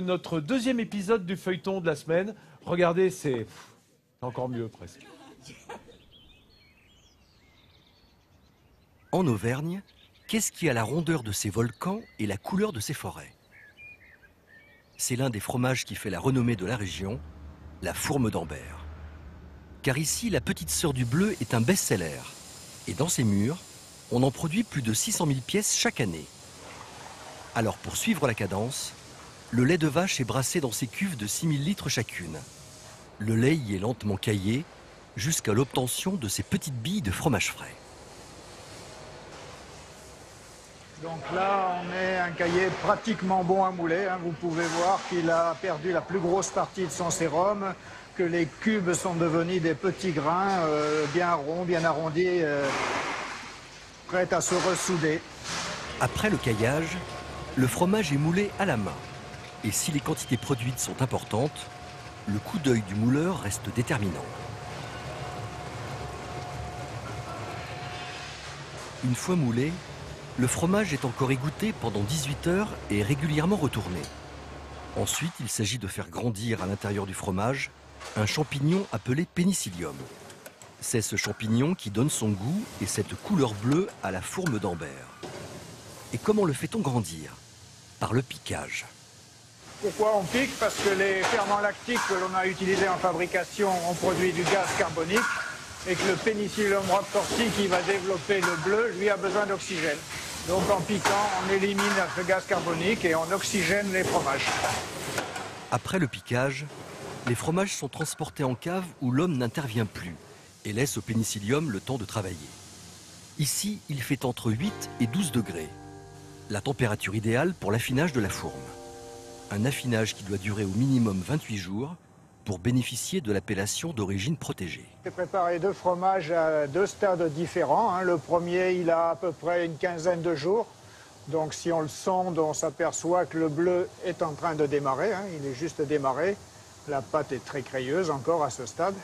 notre deuxième épisode du feuilleton de la semaine. Regardez, c'est encore mieux presque. En Auvergne, qu'est-ce qui a la rondeur de ses volcans et la couleur de ses forêts? C'est l'un des fromages qui fait la renommée de la région, la fourme d'Ambert. Car ici, la petite sœur du bleu est un best-seller. Et dans ses murs, on en produit plus de 600 000 pièces chaque année. Alors pour suivre la cadence, le lait de vache est brassé dans ces cuves de 6 000 litres chacune. Le lait y est lentement caillé jusqu'à l'obtention de ces petites billes de fromage frais. Donc là, on est un caillé pratiquement bon à mouler. Vous pouvez voir qu'il a perdu la plus grosse partie de son sérum, que les cubes sont devenus des petits grains bien ronds, bien arrondis, prêts à se ressouder. Après le caillage, le fromage est moulé à la main. Et si les quantités produites sont importantes, le coup d'œil du mouleur reste déterminant. Une fois moulé, le fromage est encore égoutté pendant 18 heures et régulièrement retourné. Ensuite, il s'agit de faire grandir à l'intérieur du fromage un champignon appelé pénicillium. C'est ce champignon qui donne son goût et cette couleur bleue à la fourme d'Ambert. Et comment le fait-on grandir? Par le piquage. Pourquoi on pique? Parce que les ferments lactiques que l'on a utilisés en fabrication ont produit du gaz carbonique et que le Penicillium roqueforti qui va développer le bleu, lui, a besoin d'oxygène. Donc en piquant, on élimine ce gaz carbonique et on oxygène les fromages. Après le piquage, les fromages sont transportés en cave où l'homme n'intervient plus et laisse au pénicillium le temps de travailler. Ici, il fait entre 8 et 12 degrés, la température idéale pour l'affinage de la fourme. Un affinage qui doit durer au minimum 28 jours pour bénéficier de l'appellation d'origine protégée. J'ai préparé deux fromages à deux stades différents. Le premier, il a à peu près une quinzaine de jours. Donc si on le sonde, on s'aperçoit que le bleu est en train de démarrer. Il est juste démarré. La pâte est très crayeuse encore à ce stade.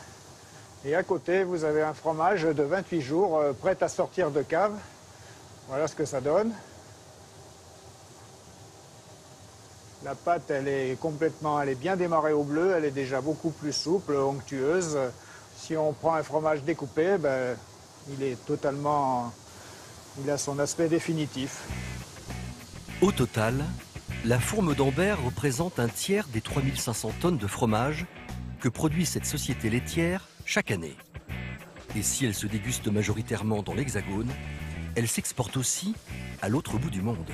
Et à côté, vous avez un fromage de 28 jours prêt à sortir de cave. Voilà ce que ça donne. La pâte, elle est bien démarrée au bleu, elle est déjà beaucoup plus souple, onctueuse. Si on prend un fromage découpé, il a son aspect définitif. Au total, la fourme d'Ambert représente un tiers des 3500 tonnes de fromage que produit cette société laitière chaque année. Et si elle se déguste majoritairement dans l'Hexagone, elle s'exporte aussi à l'autre bout du monde.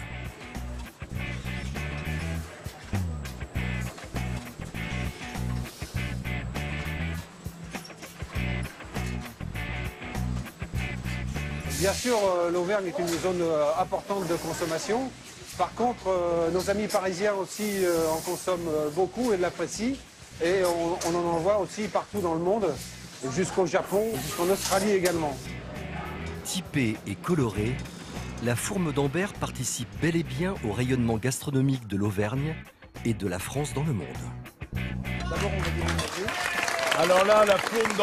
Bien sûr, l'Auvergne est une zone importante de consommation. Par contre, nos amis parisiens aussi en consomment beaucoup et l'apprécient. Et on en envoie aussi partout dans le monde, jusqu'au Japon, jusqu'en Australie également. Typée et colorée, la fourme d'Ambert participe bel et bien au rayonnement gastronomique de l'Auvergne et de la France dans le monde. D'abord, on va diminuer. Alors là, la fourme